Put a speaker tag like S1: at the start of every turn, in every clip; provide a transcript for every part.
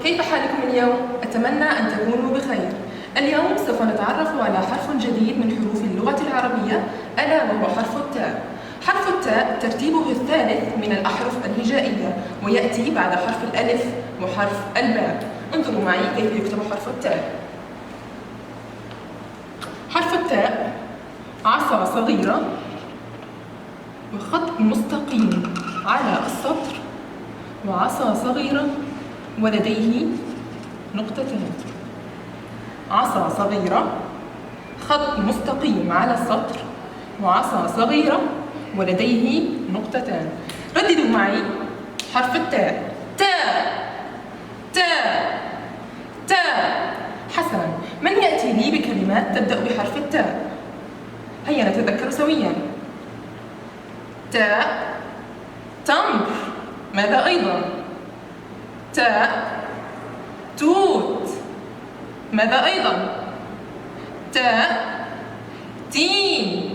S1: كيف حالكم اليوم؟ أتمنى أن تكونوا بخير. اليوم سوف نتعرف على حرف جديد من حروف اللغة العربية، ألا وهو حرف التاء. حرف التاء ترتيبه الثالث من الأحرف الهجائية، ويأتي بعد حرف الألف وحرف الباء. انظروا معي كيف يكتب حرف التاء. حرف التاء عصا صغيرة وخط مستقيم على السطر، وعصا صغيرة ولديه نقطتان. عصا صغيرة، خط مستقيم على السطر، وعصا صغيرة ولديه نقطتان. رددوا معي حرف التاء. تاء تاء تاء. حسنا، من يأتي لي بكلمات تبدأ بحرف التاء؟ هيا نتذكر سويا. تاء تمر. ماذا أيضا؟ تاء توت. ماذا أيضا؟ تاء تين.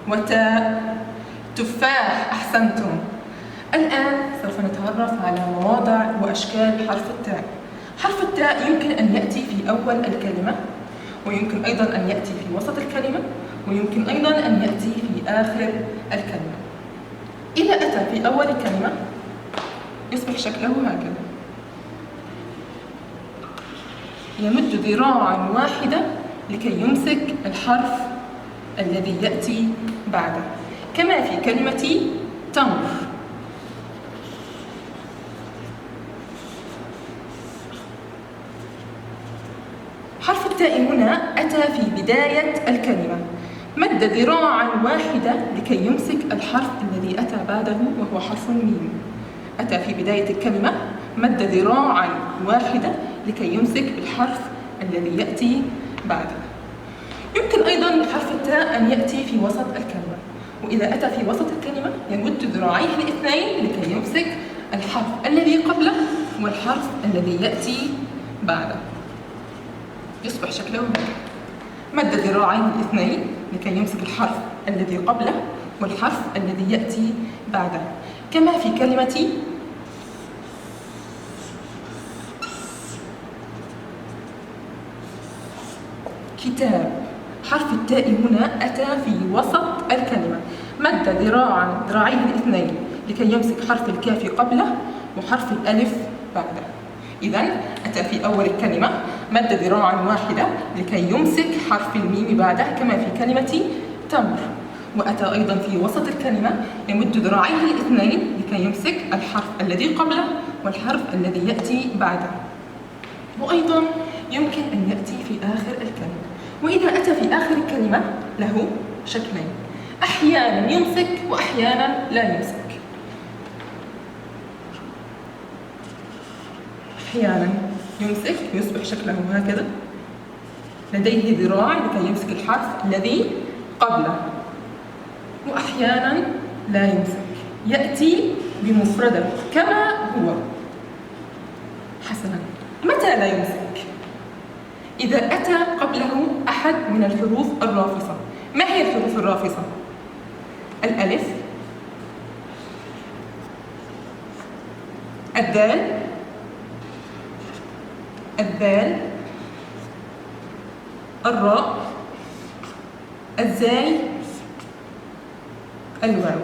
S1: وتاء تفاح. أحسنتم. الآن سوف نتعرف على مواضع وأشكال حرف التاء. حرف التاء يمكن أن يأتي في أول الكلمة، ويمكن أيضا أن يأتي في وسط الكلمة، ويمكن أيضا أن يأتي في آخر الكلمة. إذا أتى في أول الكلمة يصبح شكله هكذا، يمد ذراعا واحدة لكي يمسك الحرف الذي يأتي بعده، كما في كلمة تمر. حرف التاء هنا أتى في بداية الكلمة، مد ذراعا واحدة لكي يمسك الحرف الذي أتى بعده وهو حرف الميم. أتى في بداية الكلمة، مد ذراعا واحدة لكي يمسك الحرف الذي يأتي بعده. يمكن أيضا لحرف التاء أن يأتي في وسط الكلمة، وإذا أتى في وسط الكلمة يمد ذراعيه الاثنين لكي يمسك الحرف الذي قبله والحرف الذي يأتي بعده. يصبح شكله هكذا، مد ذراعيه الاثنين لكي يمسك الحرف الذي قبله والحرف الذي يأتي بعده، كما في كلمة كتاب. حرف التاء هنا أتى في وسط الكلمة، مد ذراعيه الاثنين لكي يمسك حرف الكاف قبله وحرف الألف بعده. إذن أتى في أول الكلمة، مد ذراعا واحدة لكي يمسك حرف الميم بعده، كما في كلمة تمر. وأتى أيضا في وسط الكلمة، يمد ذراعيه الاثنين لكي يمسك الحرف الذي قبله والحرف الذي يأتي بعده. وأيضا يمكن أن يأتي في آخر الكلمة، وإذا أتى في آخر الكلمة له شكلين، أحيانا يمسك وأحيانا لا يمسك. أحيانا يمسك يصبح شكله هكذا، لديه ذراع لكي يمسك الحرف الذي قبله، وأحيانا لا يمسك، يأتي بمفرده كما هو. حسنا، متى لا يمسك؟ إذا أتى قبله أحد من الحروف الرافصة. ما هي الحروف الرافصة؟ الألف، الدال، الذال، الراء، الزاي، الواو.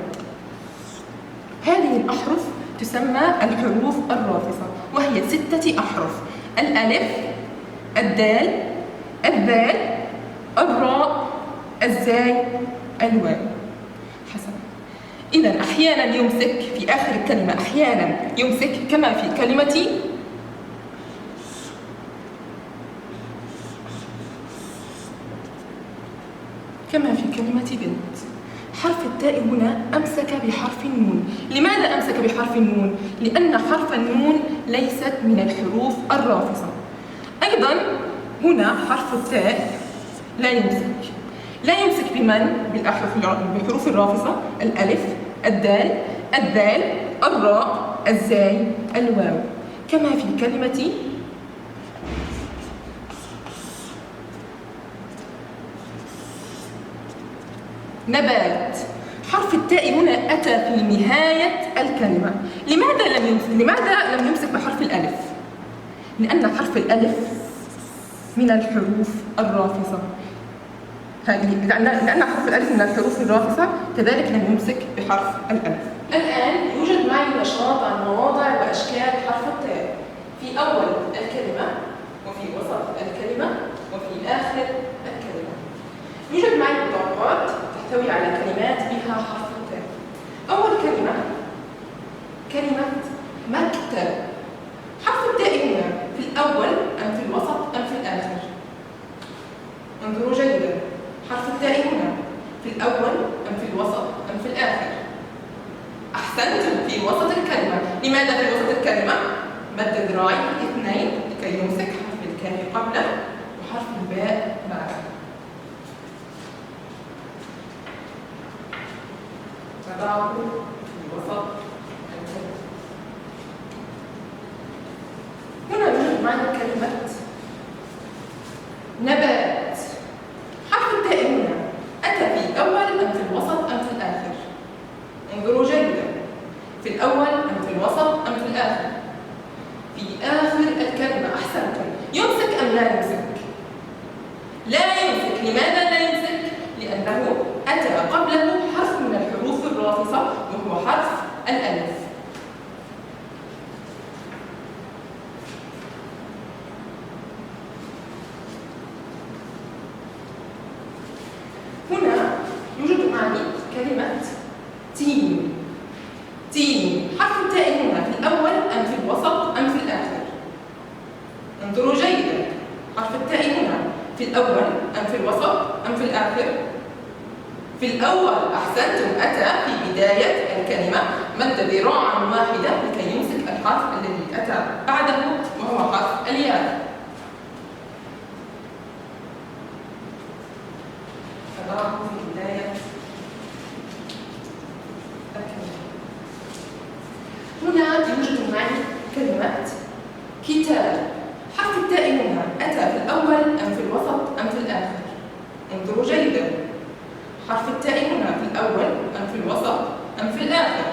S1: هذه الأحرف تسمى الحروف الرافصة، وهي 6 أحرف: الألف، الدال، الذال، الراء، الزاي، الواو. حسنا، إذن أحيانا يمسك في آخر الكلمة، أحيانا يمسك كما في كلمة بنت. حرف التاء هنا أمسك بحرف النون. لماذا أمسك بحرف النون؟ لأن حرف النون ليست من الحروف الرافصة. أيضا هنا حرف التاء لا يمسك. لا يمسك بمن؟ بالحروف الرافصة: الألف، الدال، الذال، الراء، الزاي، الواو، كما في كلمة نبات. حرف التاء هنا أتى في نهاية الكلمة. لماذا لم يمسك بحرف الألف؟ لأن حرف الألف من الحروف الرافصة. لأن حرف الألف من الحروف الرافصة كذلك لم يمسك بحرف الألف. الآن يوجد معي نشاط عن مواضع وأشكال حرف التاء في أول الكلمة وفي وسط الكلمة وفي آخر الكلمة. يوجد معي بطاقات تحتوي على كلمات بها حرف التاء. أول كلمة كلمة مكتب. حرف التاء هنا في الأول أم في الوسط أم في الآخر؟ انظروا جيدا، حرف التاء هنا في الأول أم في الوسط أم في الآخر؟ أحسنتم، في وسط الكلمة. لماذا في وسط الكلمة؟ مد ذراعي اثنين لكي يمسك حرف الكاف قبله وحرف الباء بعده. نضعه في وسط الكلمة. هنا يوجد معنا كلمة نبات. حرف التاء هنا أتى في الأول أم في الوسط أم في الآخر؟ انظروا جيدا، في الأول أم في الوسط أم في الآخر؟ في آخر الكلمة. أحسنتم. يمسك أم لا يمسك؟ لا يمسك. لماذا لا يمسك؟ لأنه أتى قبله حرف من الحروف الرافصة وهو حرف الألف. هنا يوجد معي كلمة تين. تين. حرف التاء هنا في الأول أم في الوسط أم في الآخر؟ انظروا جيدا، حرف التاء هنا في الأول أم في الوسط أم في الآخر؟ في الأول. أحسنتم، أتى في بداية الكلمة، مد ذراعا واحدة لكي يمسك الحرف الذي أتى بعده وهو حرف الياء. نضعه في بداية الكلمة. هنا يوجد معي كلمة كتاب. حرف التاء هنا أتى في الأول أم في الوسط أم في الآخر؟ انظروا جيدا، حرف التاء هنا في الأول أم في الوسط أم في الآخر؟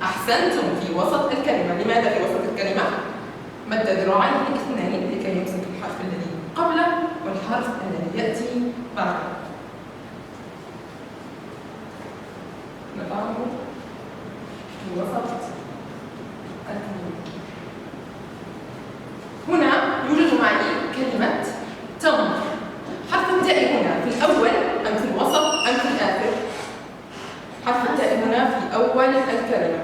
S1: أحسنتم، في وسط الكلمة. لماذا في وسط الكلمة؟ مد ذراعيه اثنين لكي يمسك الحرف الذي قبله والحرف الذي يأتي بعده. نضعه في وسط الكلمة. هنا يوجد معي كلمة تمر. حرف التاء هنا في الأول أم في الوسط أم في الآخر؟ حرف التاء هنا في أول الكلمة.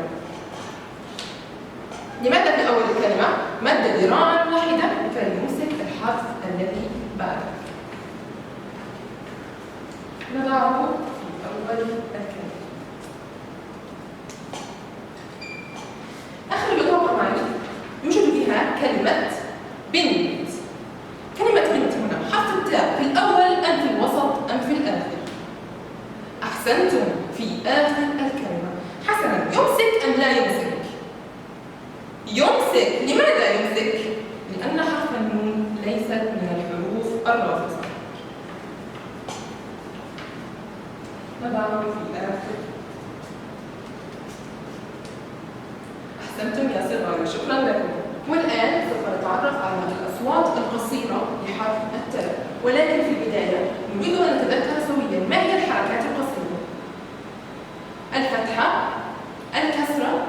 S1: لماذا في أول الكلمة؟ مد ذراعا واحدة لكي يمسك الحرف الذي بعده. نضعه في أول الكلمة. آخر بطاقة معي يوجد فيها كلمة بنت. كلمة بنت هنا حرف التاء في الأول أم في الوسط أم في الآخر؟ أحسنتم، في آخر الكلمة. حسنا، يمسك أم لا يمسك؟ يمسك. لماذا يمسك؟ لأن حرف النون ليست من الحروف الرافصة. نضعه في آخر. أحسنتم يا صغار، شكرا لكم. والآن سوف نتعرف على الأصوات القصيرة لحرف التاء، ولكن في البداية نريد أن نتذكر سويا ما هي الحركات القصيرة؟ الفتحة، الكسرة،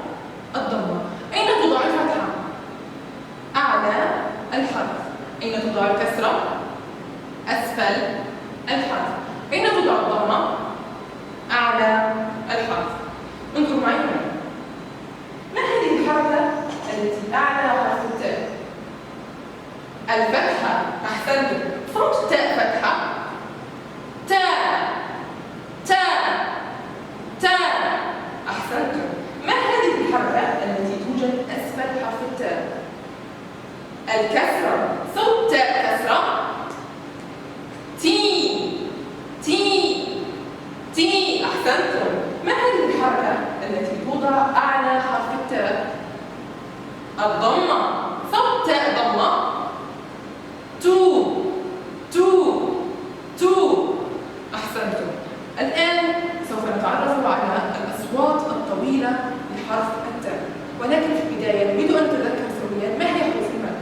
S1: الضمة. أين توضع الفتحة؟ أعلى الحرف. أين توضع الكسرة؟ أسفل الحرف. أين توضع الضمة؟ أعلى الحرف. انظروا معي هنا. ما هذه الحركة التي أعلى حرف التاء؟ الفتحة. أحسنتم، صوت تاء فتحة. تاء تاء تاء. أحسنتم. ما هذه الحركة التي توجد أسفل حرف التاء؟ الكسرة. صوت تاء كسرة. تي تي تي. أحسنتم. ما هذه الحركة التي توضع أعلى حرف التاء؟ الضمة. صوت تاء ضمة. تو تو تو. أحسنتم. الآن سوف نتعرف على الأصوات الطويلة لحرف التاء، ولكن في البداية نريد أن نتذكر سويا ما هي حروف المد.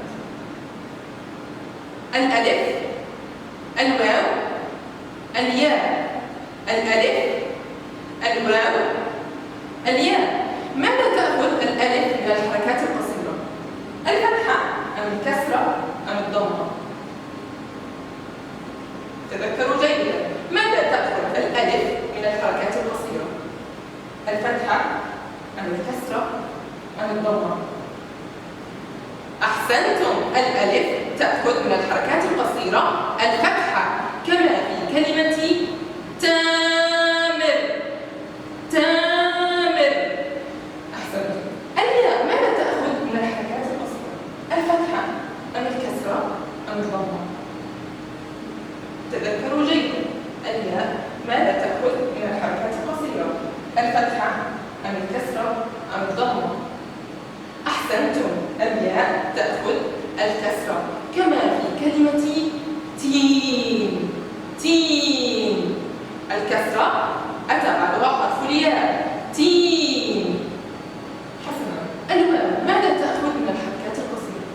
S1: أم الكسرة أم الضمة؟ تذكروا جيدا، ماذا تأخذ الألف من الحركات القصيرة؟ الفتحة أم الكسرة أم الضمة؟ أحسنتم، الألف تأخذ من الحركات القصيرة الفتحة، كما في كلمة تامر. تامر. أحسنتم. الياء ماذا تأخذ من الحركات القصيرة؟ الفتحة أم الكسرة أم الضمة؟ تذكروا جيدا، الياء ماذا تأخذ من الحركات القصيرة؟ الفتحة أم الكسرة أم الضمة؟ أحسنتم، الياء تأخذ الكسرة، كما في كلمة تين. تين. الكسرة أتى بعدها حرف الياء. تين. حسنا. الواو ماذا تأخذ من الحركات القصيرة؟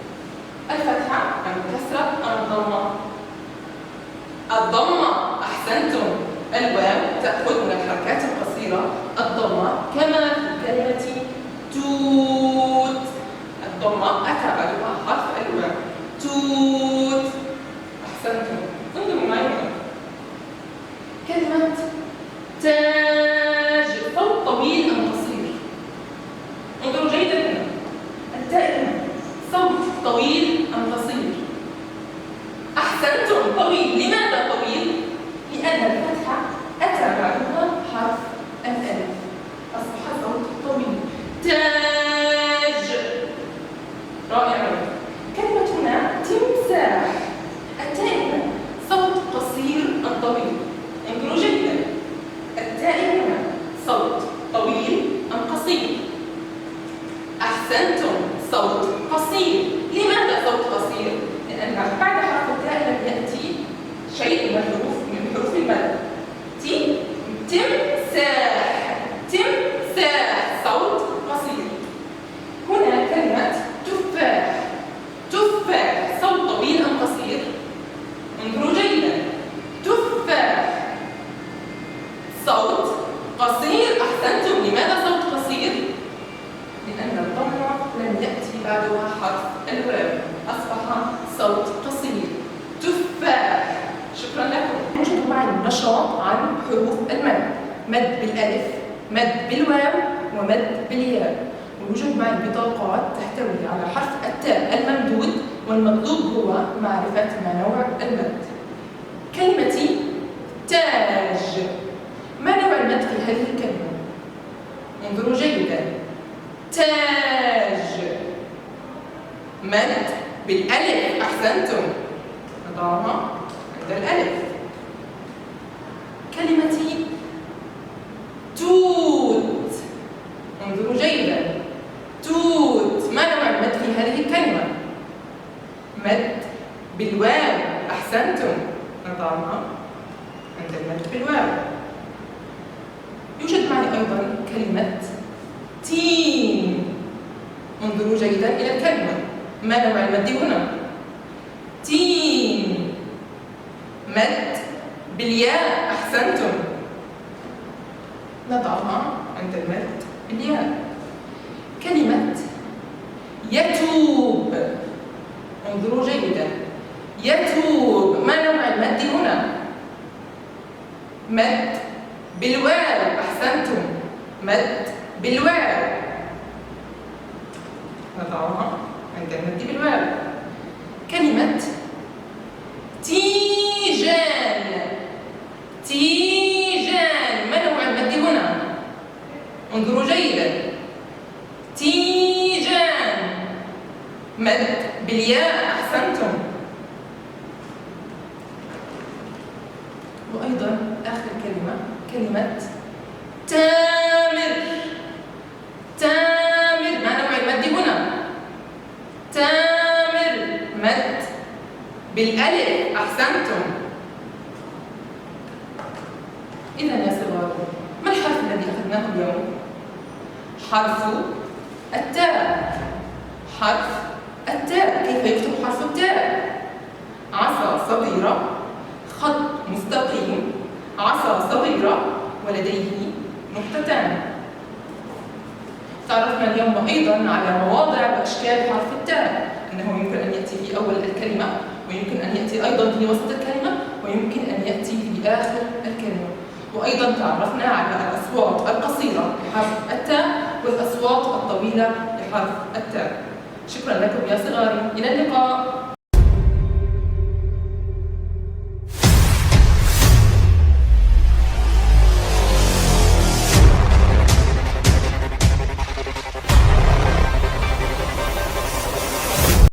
S1: الفتحة أم الكسرة أم الضمة؟ الضمة. أحسنتم، الواو تأخذ من الحركات القصيرة الضمة، كما في كلمة توت. الضمة أتى بعدها حرف الواو. توت. أحسنتم. انظروا معي هنا. كلمة تاج، صوت طويل أم قصير؟ انظروا جيدا هنا. التاء صوت طويل أم قصير؟ أحسنتم، طويل. لماذا طويل؟ لأن الفتحة أتى بعدها حرف الألف، أصبح صوت طويل. تاج. رائع. كلمة هنا تمساح. التاء صوت قصير أم طويل؟ انظروا جيدا. التاء هنا صوت طويل أم قصير؟ أحسنتم، صوت قصير. لماذا صوت قصير؟ لأن بعد حرف التاء لم يأتي شيء من حروف المد. تمساح. تمساح، صوت قصير. هنا كلمة تفاح. تفاح، صوت طويل أم قصير؟ انظروا جيدا. تفاح، صوت قصير. أحسنتم، لماذا صوت قصير؟ لأن الضمة لم يأتي بعدها حرف الواو، أصبح صوت قصير. تفاح. شكرا لكم. يوجد معي نشاط عن حروف المد، مد بالألف، مد بالواو، ومد بالياء. ويوجد معي بطاقات تحتوي على حرف التاء الممدود، والمطلوب هو معرفة ما نوع المد. كلمة تاج، ما نوع المد في هذه الكلمة؟ انظروا جيدا. تاج، مد بالألف. أحسنتم، نضعها عند الألف. كلمة توت، انظروا جيدا. توت، ما نوع المد في هذه الكلمة؟ مد بالواو. أحسنتم، نضعها عند المد بالواو. يوجد معي أيضا كلمة تين. انظروا جيدا إلى الكلمة، ما نوع المد هنا؟ تين، مد بالياء. أحسنتم، نضعها عند المد بالياء. كلمة يتوب، انظروا جيدا. يتوب، ما نوع المد هنا؟ مد بالواو. أحسنتم، مد بالواو، نضعها عند المد بالواو. كلمة تيجان. تيجان، ما نوع المد هنا؟ انظروا جيدا. تيجان، مد بالياء. أحسنتم. وأيضا آخر كلمة، كلمة تامر. تامر، ما نوع المد هنا؟ تامر، مد بالألف. أحسنتم. إذا يا صغار، ما الحرف الذي أخذناه اليوم؟ حرف التاء. حرف التاء. كيف يكتب حرف التاء؟ عصا صغيرة، خط مستقيم، عصا صغيرة، ولديه نقطتان. تعرفنا اليوم أيضا على مواضع وأشكال حرف التاء. أنه يمكن أن يأتي في أول الكلمة، ويمكن أن يأتي أيضا في وسط الكلمة، ويمكن أن يأتي في آخر الكلمة. وأيضا تعرفنا على الأصوات القصيرة لحرف التاء والأصوات الطويلة لحرف التاء. شكرا لكم يا صغاري، إلى اللقاء.